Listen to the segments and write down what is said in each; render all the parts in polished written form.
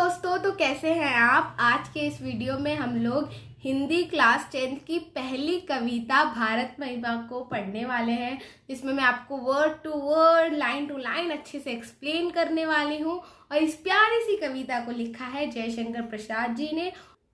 दोस्तों, तो कैसे हैं आप। आज के इस वीडियो में हम लोग हिंदी क्लास 10th की पहली कविता भारत महिमा को पढ़ने वाले हैं, जिसमें मैं आपको word to word, line to line अच्छे से एक्सप्लेन करने वाली हूँ। और इस प्यारी सी कविता को लिखा है जयशंकर प्रसाद जी ने।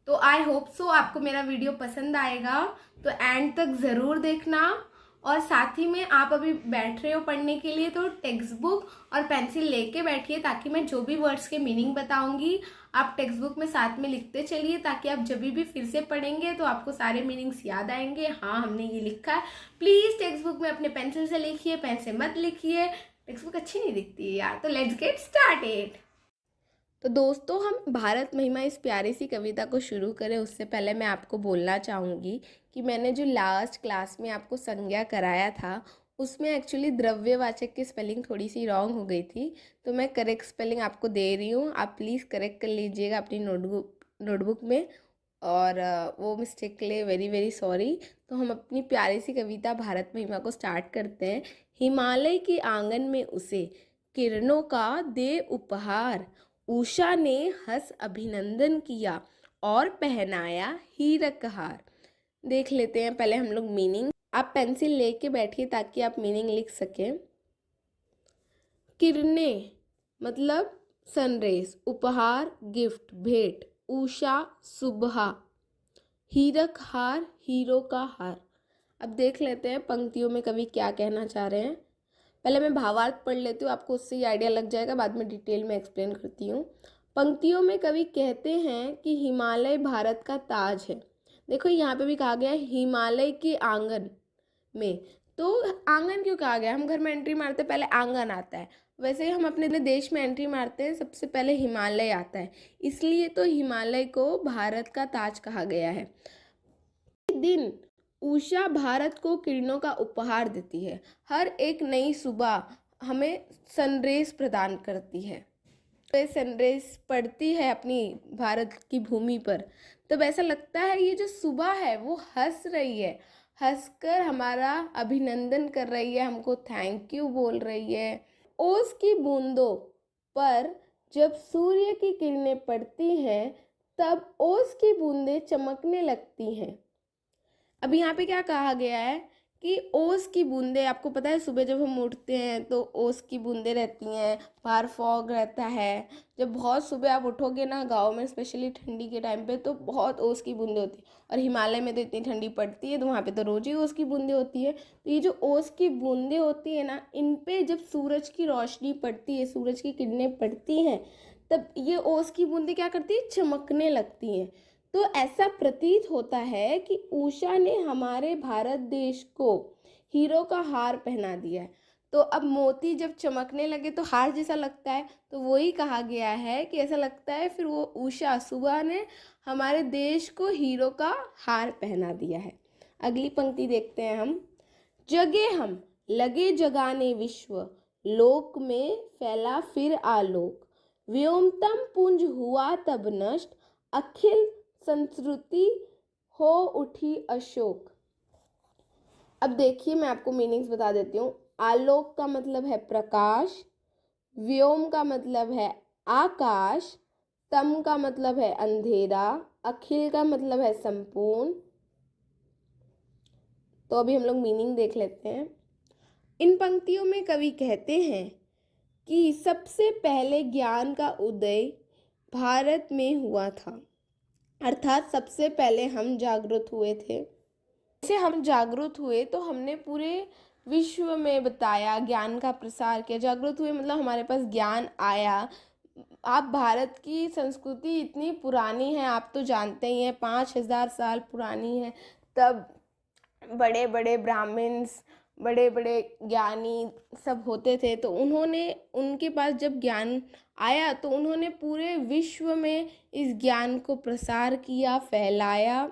तो आई होप सो आपको मेरा वीडियो पसंद आएगा, तो एंड तक ज़रूर देखना। और साथ ही में आप अभी बैठ रहे हो पढ़ने के लिए, तो टेक्स्ट बुक और पेंसिल लेके बैठिए, ताकि मैं जो भी वर्ड्स के मीनिंग बताऊंगी आप टेक्स्ट बुक में साथ में लिखते चलिए, ताकि आप जब भी फिर से पढ़ेंगे तो आपको सारे मीनिंग्स याद आएंगे। हाँ, हमने ये लिखा है। प्लीज टेक्स्ट बुक में अपने पेंसिल से लिखिए, पेन से मत लिखिए, टेक्स्ट बुक अच्छी नहीं दिखती है यार। तो लेट्स गेट स्टार्टेड। तो दोस्तों, हम भारत महिमा इस प्यारी सी कविता को शुरू करें उससे पहले मैं आपको बोलना चाहूँगी कि मैंने जो लास्ट क्लास में आपको संज्ञा कराया था, उसमें एक्चुअली द्रव्यवाचक की स्पेलिंग थोड़ी सी रॉन्ग हो गई थी। तो मैं करेक्ट स्पेलिंग आपको दे रही हूँ, आप प्लीज़ करेक्ट कर लीजिएगा अपनी नोटबुक में। और वो मिस्टेक के लिए वेरी वेरी सॉरी। तो हम अपनी प्यारी सी कविता भारत महिमा को स्टार्ट करते हैं। हिमालय के आंगन में उसे किरणों का दे उपहार, उषा ने हंस अभिनंदन किया और पहनाया हीरक हार। देख लेते हैं पहले हम लोग मीनिंग। आप पेंसिल लेके बैठिए ताकि आप मीनिंग लिख सकें। किरणें मतलब सनरेज, उपहार गिफ्ट भेंट, उषा सुबह, हीरक हार हीरो का हार। अब देख लेते हैं पंक्तियों में कवि क्या कहना चाह रहे हैं। पहले मैं भावार्थ पढ़ लेती हूँ, आपको उससे ही आइडिया लग जाएगा, बाद में डिटेल में एक्सप्लेन करती हूँ। पंक्तियों में कवि कहते हैं कि हिमालय भारत का ताज है। देखो यहाँ पे भी कहा गया है हिमालय के आंगन में। तो आंगन क्यों कहा गया? हम घर में एंट्री मारते पहले आंगन आता है, वैसे ही हम अपने देश में एंट्री मारते हैं सबसे पहले हिमालय आता है, इसलिए तो हिमालय को भारत का ताज कहा गया है। दिन उषा भारत को किरणों का उपहार देती है। हर एक नई सुबह हमें सनरेज प्रदान करती है। तो सनरेज पड़ती है अपनी भारत की भूमि पर, तब ऐसा लगता है ये जो सुबह है वो हंस रही है, हंसकर हमारा अभिनंदन कर रही है, हमको थैंक यू बोल रही है। ओस की बूंदों पर जब सूर्य की किरणें पड़ती हैं, तब ओस की बूंदें चमकने लगती हैं। अब यहाँ पे क्या कहा गया है कि ओस की बूंदें, आपको पता है सुबह जब हम उठते हैं तो ओस की बूंदें रहती हैं, बाहर फॉग रहता है। जब बहुत सुबह आप उठोगे ना गाँव में, स्पेशली ठंडी के टाइम पे, तो बहुत ओस की बूंदें होती है। और हिमालय में तो इतनी ठंडी पड़ती है तो वहाँ पे तो रोज ही ओस की बूंदें होती है। तो ये जो ओस की बूंदें होती है ना, इन पे जब सूरज की रोशनी पड़ती है, सूरज की किरणें पड़ती हैं, तब ये ओस की बूंदें क्या करती है? चमकने लगती हैं। तो ऐसा प्रतीत होता है कि उषा ने हमारे भारत देश को हीरो का हार पहना दिया है। तो अब मोती जब चमकने लगे तो हार जैसा लगता है, तो वही कहा गया है कि ऐसा लगता है फिर वो उषा सुबह ने हमारे देश को हीरो का हार पहना दिया है। अगली पंक्ति देखते हैं हम। जगे हम लगे जगाने विश्व, लोक में फैला फिर आलोक, व्योमतम पुंज हुआ तब नष्ट, अखिल संस्कृति हो उठी अशोक। अब देखिए मैं आपको मीनिंग्स बता देती हूँ। आलोक का मतलब है प्रकाश, व्योम का मतलब है आकाश, तम का मतलब है अंधेरा, अखिल का मतलब है संपूर्ण। तो अभी हम लोग मीनिंग देख लेते हैं। इन पंक्तियों में कवि कहते हैं कि सबसे पहले ज्ञान का उदय भारत में हुआ था, अर्थात सबसे पहले हम जागरूक हुए थे। जैसे हम जागरूक हुए तो हमने पूरे विश्व में बताया, ज्ञान का प्रसार किया। जागरूक हुए मतलब हमारे पास ज्ञान आया। आप भारत की संस्कृति इतनी पुरानी है, आप तो जानते ही हैं, 5000 साल पुरानी है। तब बड़े बड़े ब्राह्मण्स, बड़े बड़े ज्ञानी सब होते थे, तो उनके पास जब ज्ञान आया तो उन्होंने पूरे विश्व में इस ज्ञान को प्रसार किया, फैलाया।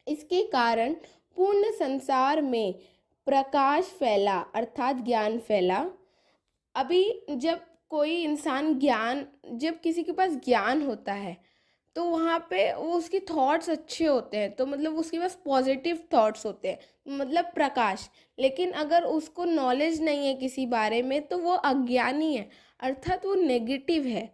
इसके कारण पूर्ण संसार में प्रकाश फैला, अर्थात ज्ञान फैला। अभी जब कोई इंसान जब किसी के पास ज्ञान होता है तो वहाँ पे वो उसकी थॉट्स अच्छे होते हैं, तो मतलब उसके पास पॉजिटिव थॉट्स होते हैं, मतलब प्रकाश। लेकिन अगर उसको नॉलेज नहीं है किसी बारे में तो वो अज्ञानी है, अर्थात वो नेगेटिव है।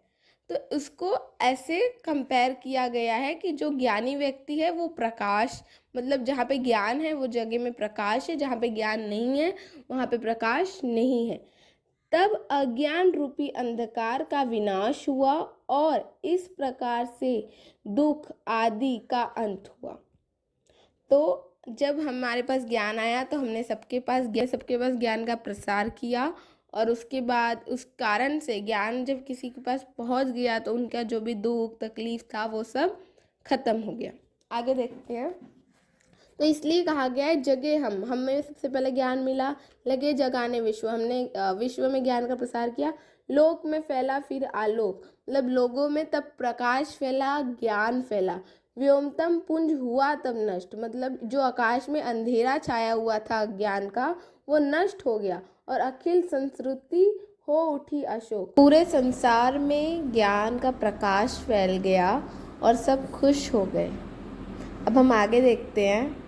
तो उसको ऐसे कंपेयर किया गया है कि जो ज्ञानी व्यक्ति है वो प्रकाश, मतलब जहाँ पे ज्ञान है वो जगह में प्रकाश है, जहाँ पे ज्ञान नहीं है वहाँ पे प्रकाश नहीं है। तब अज्ञान रूपी अंधकार का विनाश हुआ और इस प्रकार से दुख आदि का अंत हुआ। तो जब हमारे पास ज्ञान आया तो हमने सबके पास ज्ञान का प्रसार किया, और उसके बाद उस कारण से ज्ञान जब किसी के पास पहुंच गया तो उनका जो भी दुख तकलीफ था वो सब खत्म हो गया। आगे देखते हैं। तो इसलिए कहा गया है जगे हमें सबसे पहले ज्ञान मिला, लगे जगाने विश्व, हमने विश्व में ज्ञान का प्रसार किया, लोक में फैला फिर आलोक, मतलब लोगों में तब प्रकाश फैला, ज्ञान फैला, व्योमतम पुंज हुआ तब नष्ट, मतलब जो आकाश में अंधेरा छाया हुआ था ज्ञान का वो नष्ट हो गया, और अखिल संस्कृति हो उठी अशोक, पूरे संसार में ज्ञान का प्रकाश फैल गया और सब खुश हो गए। अब हम आगे देखते हैं।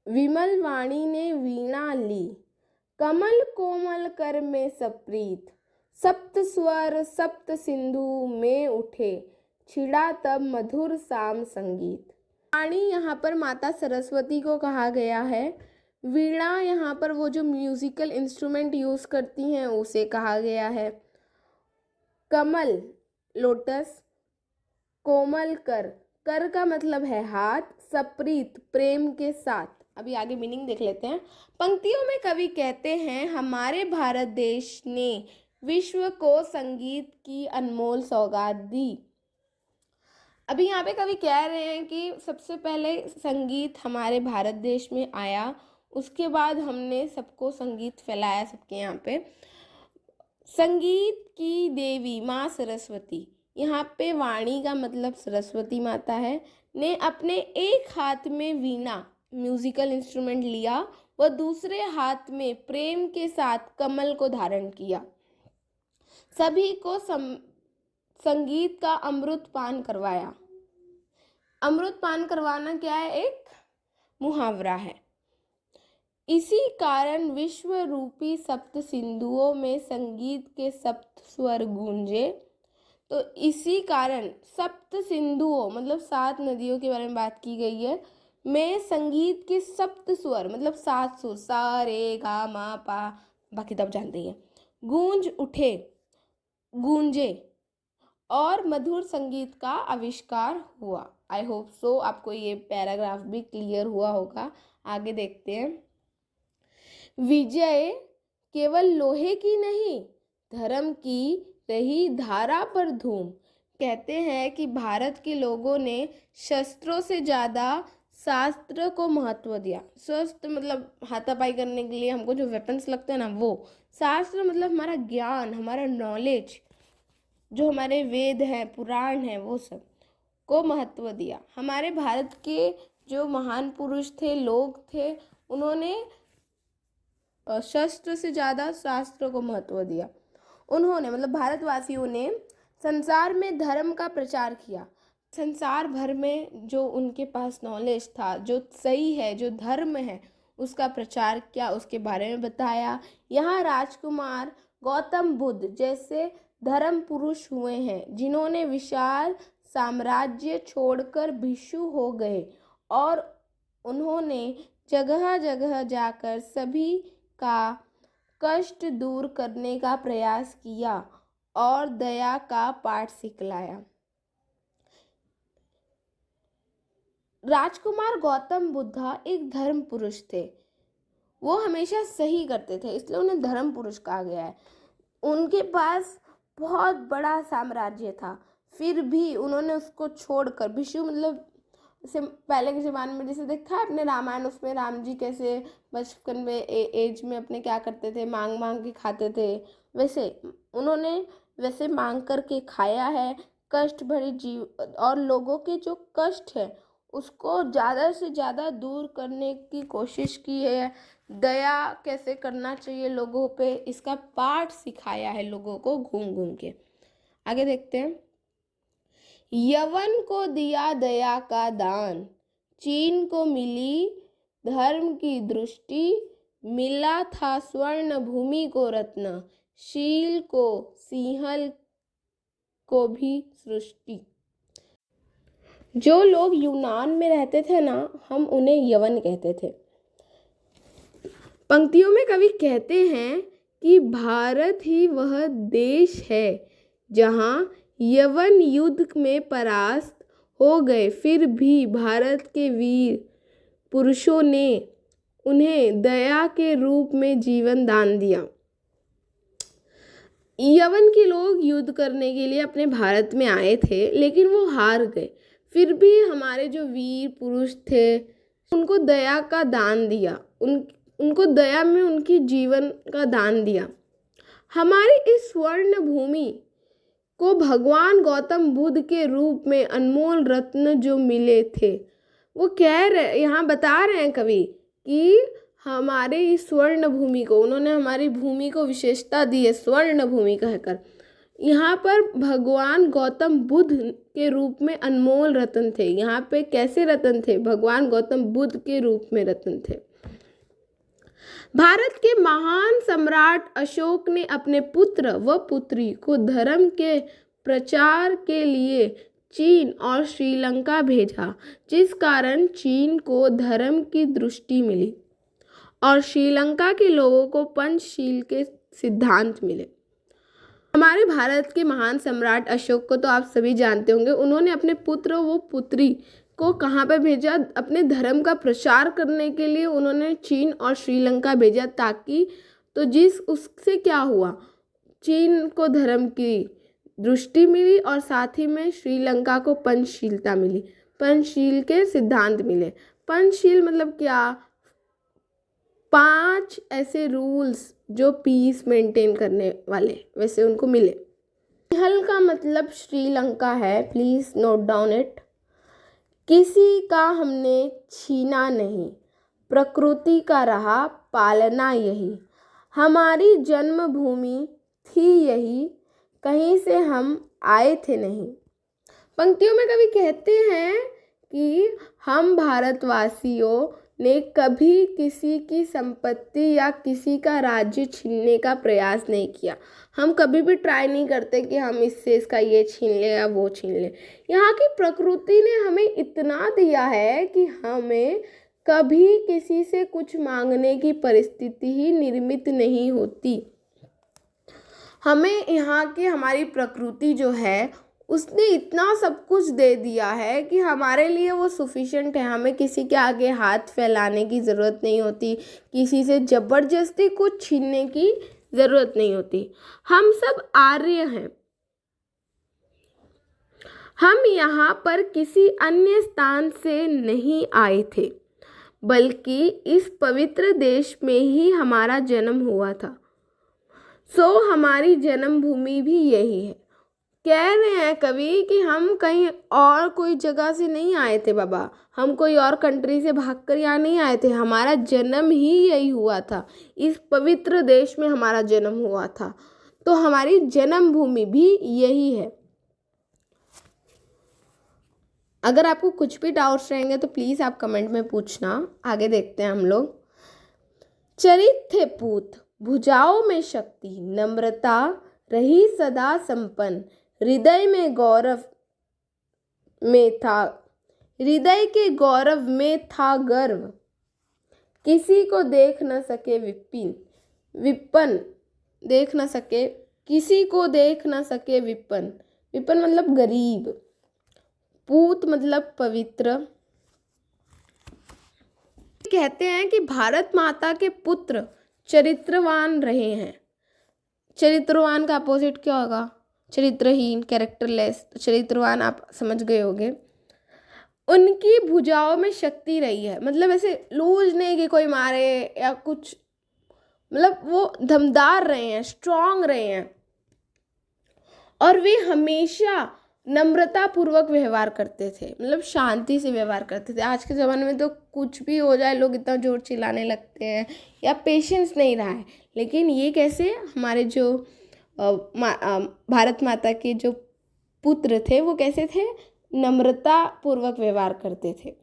विमल वाणी ने वीणा ली, कमल कोमल कर में सप्रीत, सप्त स्वर सप्त सिंधु में उठे, छिड़ा तब मधुर साम संगीत। वाणी यहाँ पर माता सरस्वती को कहा गया है। वीणा यहाँ पर वो जो म्यूजिकल इंस्ट्रूमेंट यूज करती हैं उसे कहा गया है। कमल लोटस, कोमल कर का मतलब है हाथ, सप्रीत प्रेम के साथ। अभी आगे मीनिंग देख लेते हैं। पंक्तियों में कवि कहते हैं हमारे भारत देश ने विश्व को संगीत की अनमोल सौगात दी। अभी यहाँ पे कवि कह रहे हैं कि सबसे पहले संगीत हमारे भारत देश में आया, उसके बाद हमने सबको संगीत फैलाया सबके यहाँ पे। संगीत की देवी माँ सरस्वती, यहाँ पे वाणी का मतलब सरस्वती माता है, ने अपने एक हाथ में वीणा म्यूजिकल इंस्ट्रूमेंट लिया व दूसरे हाथ में प्रेम के साथ कमल को धारण किया। सभी को संगीत का अमृत पान करवाया। अमृत पान करवाना क्या है? एक मुहावरा है। इसी कारण विश्व रूपी सप्त सिंधुओं में संगीत के सप्त स्वर गूंजे। तो इसी कारण सप्त सिंधुओं मतलब 7 नदियों के बारे में बात की गई है, में संगीत के सप्त स्वर मतलब 7 सुर, सा रे गा मा पा, बाकी तब जानते ही हैं, गूंज उठे, गूंजे और मधुर संगीत का आविष्कार हुआ। आई होप सो आपको ये पैराग्राफ भी क्लियर हुआ होगा। आगे देखते हैं। विजय केवल लोहे की नहीं, धर्म की रही धारा पर धूम। कहते हैं कि भारत के लोगों ने शस्त्रों से ज़्यादा शास्त्र को महत्व दिया। शस्त्र मतलब हाथापाई करने के लिए हमको जो वेपन्स लगते हैं ना, वो शास्त्र मतलब हमारा ज्ञान, हमारा नॉलेज, जो हमारे वेद हैं, पुराण हैं, वो सब को महत्व दिया। हमारे भारत के जो महान पुरुष थे, लोग थे, उन्होंने शस्त्र से ज़्यादा शास्त्र को महत्व दिया। उन्होंने मतलब भारतवासियों ने संसार में धर्म का प्रचार किया। संसार भर में जो उनके पास नॉलेज था, जो सही है, जो धर्म है, उसका प्रचार किया, उसके बारे में बताया। यहाँ राजकुमार गौतम बुद्ध जैसे धर्म पुरुष हुए हैं, जिन्होंने विशाल साम्राज्य छोड़कर भिक्षु हो गए और उन्होंने जगह जगह जाकर सभी का कष्ट दूर करने का प्रयास किया और दया का पाठ सिखलाया। राजकुमार गौतम बुद्धा एक धर्म पुरुष थे। वो हमेशा सही करते थे, इसलिए उन्हें धर्म पुरुष कहा गया है। उनके पास बहुत बड़ा साम्राज्य था, फिर भी उन्होंने उसको छोड़कर, भिक्षु मतलब जैसे पहले के ज़माने में जैसे देखा है अपने रामायण, उसमें राम जी कैसे बचपन में एज में अपने क्या करते थे, मांग मांग के खाते थे, वैसे उन्होंने वैसे मांग करके खाया है। कष्ट भरी जीव और लोगों के जो कष्ट है उसको ज़्यादा से ज़्यादा दूर करने की कोशिश की है। दया कैसे करना चाहिए लोगों पे, इसका पाठ सिखाया है लोगों को घूम घूम के। आगे देखते हैं। यवन को दिया दया का दान, चीन को मिली धर्म की दृष्टि, मिला था स्वर्ण भूमि को रत्न, शील को सिंहल को भी सृष्टि। जो लोग यूनान में रहते थे ना, हम उन्हें यवन कहते थे। पंक्तियों में कवि कहते हैं कि भारत ही वह देश है जहां यवन युद्ध में परास्त हो गए, फिर भी भारत के वीर पुरुषों ने उन्हें दया के रूप में जीवन दान दिया। यवन के लोग युद्ध करने के लिए अपने भारत में आए थे, लेकिन वो हार गए। फिर भी हमारे जो वीर पुरुष थे उनको दया का दान दिया, उनको दया में उनकी जीवन का दान दिया। हमारी इस स्वर्ण भूमि को भगवान गौतम बुद्ध के रूप में अनमोल रत्न जो मिले थे, वो कह रहे, यहाँ बता रहे हैं कवि कि हमारे इस स्वर्ण भूमि को, उन्होंने हमारी भूमि को विशेषता दी है स्वर्ण भूमि कहकर। यहाँ पर भगवान गौतम बुद्ध के रूप में अनमोल रत्न थे। यहाँ पे कैसे रत्न थे? भगवान गौतम बुद्ध के रूप में रत्न थे। भारत के महान सम्राट अशोक ने अपने पुत्र व पुत्री को धर्म के प्रचार के लिए चीन और श्रीलंका भेजा, जिस कारण चीन को धर्म की दृष्टि मिली और श्रीलंका के लोगों को पंचशील के सिद्धांत मिले। हमारे भारत के महान सम्राट अशोक को तो आप सभी जानते होंगे। उन्होंने अपने पुत्र व पुत्री को कहाँ पे भेजा? अपने धर्म का प्रचार करने के लिए उन्होंने चीन और श्रीलंका भेजा, ताकि उससे क्या हुआ, चीन को धर्म की दृष्टि मिली और साथ ही में श्रीलंका को पंचशीलता मिली, पंचशील के सिद्धांत मिले। पंचशील मतलब क्या? 5 ऐसे रूल्स जो पीस मेंटेन करने वाले, वैसे उनको मिले। हल का मतलब श्रीलंका है, प्लीज नोट डाउन इट। किसी का हमने छीना नहीं, प्रकृति का रहा पालना यही, हमारी जन्मभूमि थी यही, कहीं से हम आए थे नहीं। पंक्तियों में कवि कहते हैं कि हम भारतवासियों ने कभी किसी की संपत्ति या किसी का राज्य छीनने का प्रयास नहीं किया। हम कभी भी ट्राई नहीं करते कि हम इससे इसका ये छीन ले या वो छीन ले। यहाँ की प्रकृति ने हमें इतना दिया है कि हमें कभी किसी से कुछ मांगने की परिस्थिति ही निर्मित नहीं होती। हमें यहाँ की हमारी प्रकृति जो है उसने इतना सब कुछ दे दिया है कि हमारे लिए वो सफिशिएंट है। हमें किसी के आगे हाथ फैलाने की ज़रूरत नहीं होती, किसी से ज़बरदस्ती कुछ छीनने की ज़रूरत नहीं होती। हम सब आर्य हैं। हम यहाँ पर किसी अन्य स्थान से नहीं आए थे, बल्कि इस पवित्र देश में ही हमारा जन्म हुआ था। हमारी जन्मभूमि भी यही है। कह रहे हैं कवि कि हम कहीं और कोई जगह से नहीं आए थे बाबा, हम कोई और कंट्री से भागकर यहाँ नहीं आए थे, हमारा जन्म ही यही हुआ था, इस पवित्र देश में हमारा जन्म हुआ था, तो हमारी जन्मभूमि भी यही है। अगर आपको कुछ भी डाउट्स रहेंगे तो प्लीज़ आप कमेंट में पूछना। आगे देखते हैं हम लोग। चरित थे पूत, भुजाओं में शक्ति, नम्रता रही सदा संपन्न, हृदय में गौरव में था, हृदय के गौरव में था गर्व, किसी को देख न सके विपिन देख न सके, किसी को देख न सके विपिन मतलब गरीब, पूत मतलब पवित्र। कहते हैं कि भारत माता के पुत्र चरित्रवान रहे हैं। चरित्रवान का अपोजिट क्या होगा? चरित्रहीन, कैरेक्टरलेस। तो चरित्रवान आप समझ गए होंगे। उनकी भुजाओं में शक्ति रही है, मतलब ऐसे लूज नहीं कि कोई मारे या कुछ, मतलब वो दमदार रहे हैं, स्ट्रांग रहे हैं, और वे हमेशा नम्रता पूर्वक व्यवहार करते थे, मतलब शांति से व्यवहार करते थे। आज के ज़माने में तो कुछ भी हो जाए लोग इतना जोर चिल्लाने लगते हैं या पेशेंस नहीं रहा है, लेकिन ये कैसे? हमारे जो भारत माता के जो पुत्र थे वो कैसे थे? नम्रता पूर्वक व्यवहार करते थे।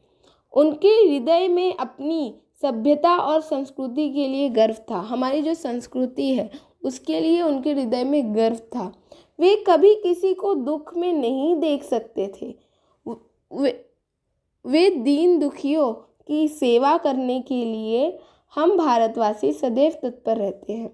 उनके हृदय में अपनी सभ्यता और संस्कृति के लिए गर्व था। हमारी जो संस्कृति है उसके लिए उनके हृदय में गर्व था। वे कभी किसी को दुख में नहीं देख सकते थे। वे वे दीन दुखियों की सेवा करने के लिए हम भारतवासी सदैव तत्पर रहते हैं।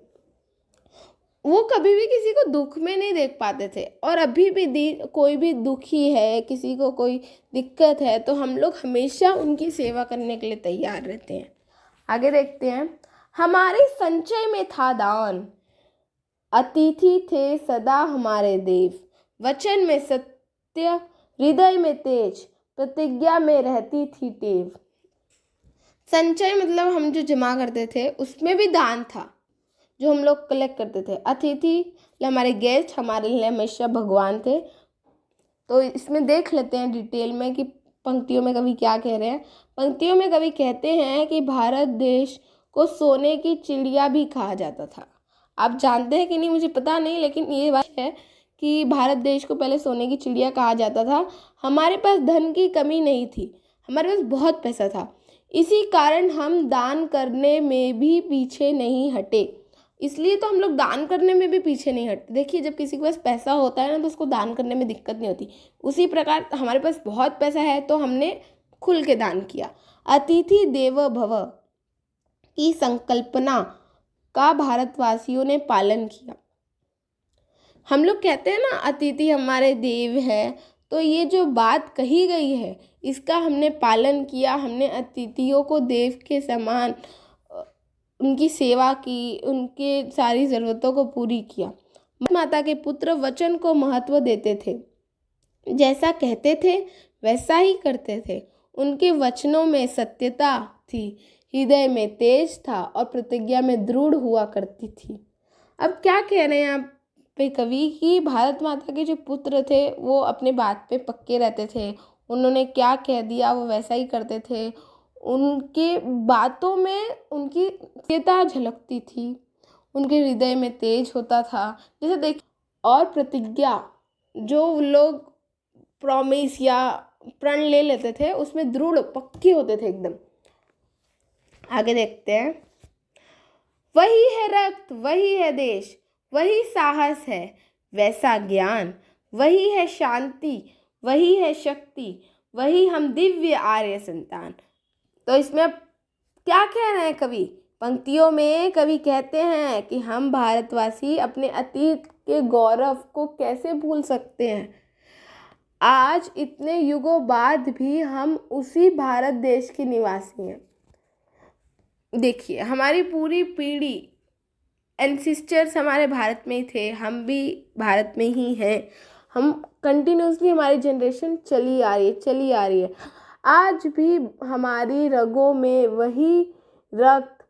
वो कभी भी किसी को दुख में नहीं देख पाते थे, और अभी भी कोई भी दुखी है, किसी को कोई दिक्कत है, तो हम लोग हमेशा उनकी सेवा करने के लिए तैयार रहते हैं। आगे देखते हैं। हमारे संचय में था दान, अतिथि थे सदा हमारे देव। वचन में सत्य, हृदय में तेज, प्रतिज्ञा में रहती थी टेव। संचय मतलब हम जो जमा करते थे उसमें भी दान था, जो हम लोग कलेक्ट करते थे। अतिथि हमारे गेस्ट, हमारे लिए हमेशा भगवान थे। तो इसमें देख लेते हैं डिटेल में कि पंक्तियों में कवि क्या कह रहे हैं। पंक्तियों में कवि कहते हैं कि भारत देश को सोने की चिड़िया भी कहा जाता था। आप जानते हैं कि नहीं मुझे पता नहीं, लेकिन ये बात है कि भारत देश को पहले सोने की चिड़िया कहा जाता था। हमारे पास धन की कमी नहीं थी, हमारे पास बहुत पैसा था। इसी कारण हम दान करने में भी पीछे नहीं हटे। इसलिए तो हम लोग दान करने में भी पीछे नहीं हटते। देखिए, जब किसी के पास पैसा होता है ना, तो उसको दान करने में दिक्कत नहीं होती। उसी प्रकार हमारे पास बहुत पैसा है तो हमने खुल के दान किया। अतिथि देवो भव की संकल्पना का भारतवासियों ने पालन किया। हम लोग कहते हैं ना, अतिथि हमारे देव है, तो ये जो बात कही गई है इसका हमने पालन किया। हमने अतिथियों को देव के समान उनकी सेवा की, उनके सारी ज़रूरतों को पूरी किया। माता के पुत्र वचन को महत्व देते थे, जैसा कहते थे वैसा ही करते थे। उनके वचनों में सत्यता थी, हृदय में तेज था और प्रतिज्ञा में दृढ़ हुआ करती थी। अब क्या कह रहे हैं यहाँ पे कवि कि भारत माता के जो पुत्र थे वो अपने बात पे पक्के रहते थे। उन्होंने क्या कह दिया वो वैसा ही करते थे। उनके बातों में उनकी सत्यता झलकती थी, उनके हृदय में तेज होता था। जैसे देखिए, और प्रतिज्ञा, जो लोग प्रॉमिस या प्रण ले लेते थे उसमें दृढ़ पक्के होते थे एकदम। आगे देखते हैं। वही है रक्त, वही है देश, वही साहस है, वैसा ज्ञान, वही है शांति, वही है शक्ति, वही हम दिव्य आर्य संतान। तो इसमें क्या कह रहे हैं कवि? पंक्तियों में कवि कहते हैं कि हम भारतवासी अपने अतीत के गौरव को कैसे भूल सकते हैं। आज इतने युगों बाद भी हम उसी भारत देश के निवासी हैं। देखिए, हमारी पूरी पीढ़ी, एंसिस्टर्स हमारे भारत में ही थे, हम भी भारत में ही हैं। हम कंटिन्यूसली, हमारी जनरेशन चली आ रही है। आज भी हमारी रगों में वही रक्त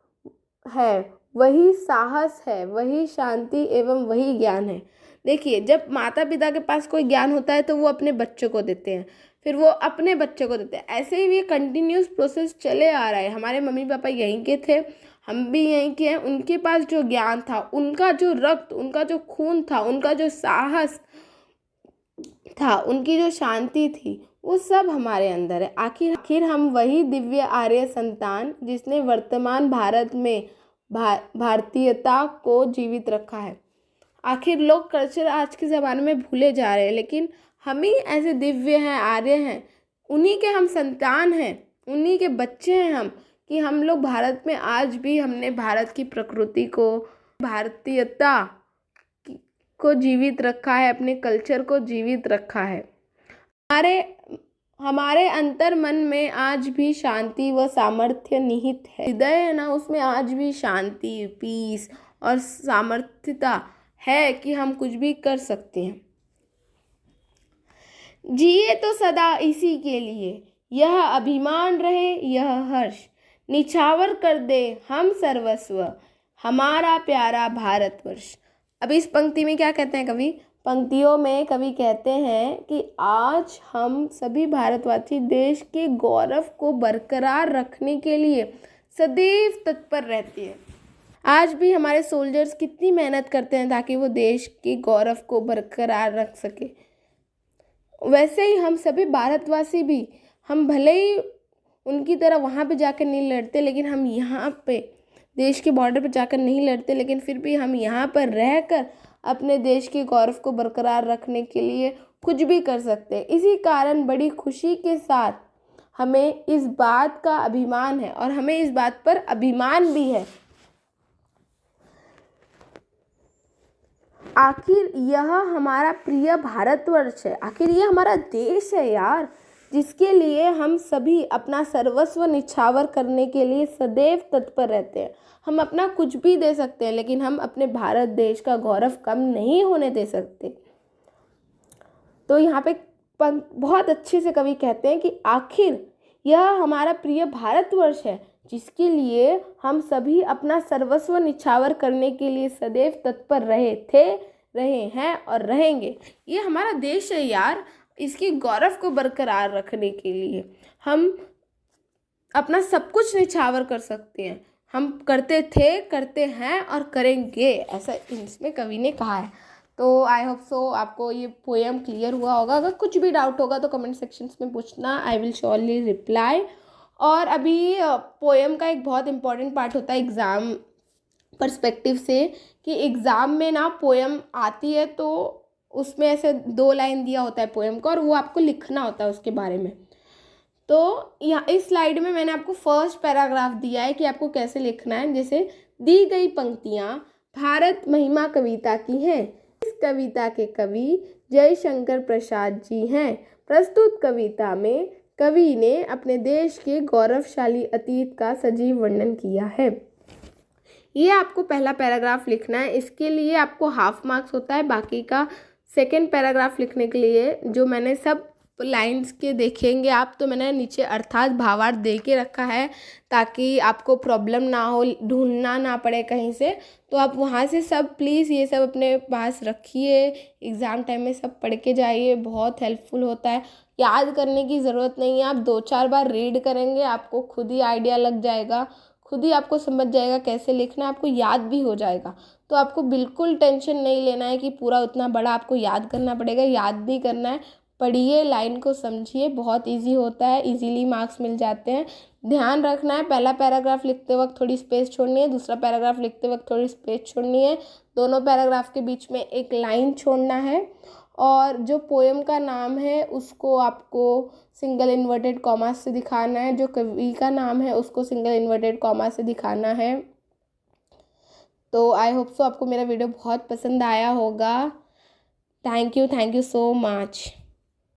है, वही साहस है, वही शांति एवं वही ज्ञान है। देखिए, जब माता पिता के पास कोई ज्ञान होता है तो वो अपने बच्चों को देते हैं, फिर वो अपने बच्चों को देते हैं। ऐसे ही ये कंटिन्यूस प्रोसेस चले आ रहा है। हमारे मम्मी पापा यहीं के थे, हम भी यहीं के हैं। उनके पास जो ज्ञान था, उनका जो रक्त, उनका जो खून था, उनका जो साहस था, उनकी जो शांति थी, वो सब हमारे अंदर है। आखिर हम वही दिव्य आर्य संतान जिसने वर्तमान भारत में भारतीयता को जीवित रखा है। आखिर लोग कल्चर आज के ज़माने में भूले जा रहे हैं, लेकिन हम ही ऐसे दिव्य हैं, आर्य हैं, उन्हीं के हम संतान हैं, उन्हीं के बच्चे हैं हम, कि हम लोग भारत में आज भी हमने भारत की प्रकृति को, भारतीयता को जीवित रखा है, अपने कल्चर को जीवित रखा है। हमारे अंतर मन में आज भी शांति व सामर्थ्य निहित है। हृदय है ना, उसमें आज भी शांति, पीस और सामर्थ्यता है कि हम कुछ भी कर सकते हैं। जिए तो सदा इसी के लिए, यह अभिमान रहे, यह हर्ष, निछावर कर दे हम सर्वस्व, हमारा प्यारा भारतवर्ष। अब इस पंक्ति में क्या कहते हैं कवि? पंक्तियों में कवि कहते हैं कि आज हम सभी भारतवासी देश के गौरव को बरकरार रखने के लिए सदैव तत्पर रहते हैं। आज भी हमारे सोल्जर्स कितनी मेहनत करते हैं ताकि वो देश के गौरव को बरकरार रख सके। वैसे ही हम सभी भारतवासी भी, हम भले ही उनकी तरह वहाँ पे जाकर नहीं लड़ते, लेकिन हम यहाँ पे देश के बॉर्डर पे जाकर नहीं लड़ते, लेकिन फिर भी हम यहाँ पर रहकर अपने देश के गौरव को बरकरार रखने के लिए कुछ भी कर सकते हैं। इसी कारण बड़ी खुशी के साथ हमें इस बात का अभिमान है और हमें इस बात पर अभिमान भी है। आखिर यह हमारा प्रिय भारतवर्ष है, आखिर यह हमारा देश है यार, जिसके लिए हम सभी अपना सर्वस्व निछावर करने के लिए सदैव तत्पर रहते हैं। हम अपना कुछ भी दे सकते हैं, लेकिन हम अपने भारत देश का गौरव कम नहीं होने दे सकते। तो यहाँ पे बहुत अच्छे से कवि कहते हैं कि आखिर यह हमारा प्रिय भारतवर्ष है, जिसके लिए हम सभी अपना सर्वस्व निछावर करने के लिए सदैव तत्पर रहे थे, रहे हैं और रहेंगे। ये हमारा देश है यार, इसके गौरव को बरकरार रखने के लिए हम अपना सब कुछ निछावर कर सकते हैं। हम करते थे, करते हैं और करेंगे, ऐसा इसमें कवि ने कहा है। तो आई होप सो आपको ये पोएम क्लियर हुआ होगा। अगर कुछ भी डाउट होगा तो कमेंट सेक्शंस में पूछना, आई विल श्योरली रिप्लाई। और अभी पोएम का एक बहुत इम्पॉर्टेंट पार्ट होता है एग्ज़ाम पर्सपेक्टिव से, कि एग्ज़ाम में ना पोएम आती है तो उसमें ऐसे 2 लाइन दिया होता है पोएम का और वो आपको लिखना होता है उसके बारे में। तो यहाँ इस स्लाइड में मैंने आपको फर्स्ट पैराग्राफ दिया है कि आपको कैसे लिखना है। जैसे दी गई पंक्तियाँ भारत महिमा कविता की हैं। इस कविता के कवि जयशंकर प्रसाद जी हैं। प्रस्तुत कविता में कवि ने अपने देश के गौरवशाली अतीत का सजीव वर्णन किया है। ये आपको पहला पैराग्राफ लिखना है। इसके लिए आपको हाफ मार्क्स होता है। बाकी का सेकंड पैराग्राफ लिखने के लिए जो मैंने सब लाइंस के देखेंगे आप, तो मैंने नीचे अर्थात भावार्थ दे के रखा है ताकि आपको प्रॉब्लम ना हो, ढूंढना ना पड़े कहीं से। तो आप वहाँ से सब प्लीज़ ये सब अपने पास रखिए, एग्ज़ाम टाइम में सब पढ़ के जाइए, बहुत हेल्पफुल होता है। याद करने की ज़रूरत नहीं है, आप 2-4 बार रीड करेंगे, आपको खुद ही आइडिया लग जाएगा, खुद ही आपको समझ जाएगा कैसे लिखना है, आपको याद भी हो जाएगा। तो आपको बिल्कुल टेंशन नहीं लेना है कि पूरा उतना बड़ा आपको याद करना पड़ेगा, याद नहीं करना है। पढ़िए, लाइन को समझिए, बहुत इजी होता है, इजीली मार्क्स मिल जाते हैं। ध्यान रखना है, पहला पैराग्राफ लिखते वक्त थोड़ी स्पेस छोड़नी है, दूसरा पैराग्राफ लिखते वक्त थोड़ी स्पेस छोड़नी है, दोनों पैराग्राफ के बीच में एक लाइन छोड़ना है। और जो पोएम का नाम है उसको आपको सिंगल इन्वर्टेड कॉमा से दिखाना है, जो कवि का नाम है उसको सिंगल इन्वर्टेड कॉमा से दिखाना है। तो आई होप सो आपको मेरा वीडियो बहुत पसंद आया होगा। Thank you so much.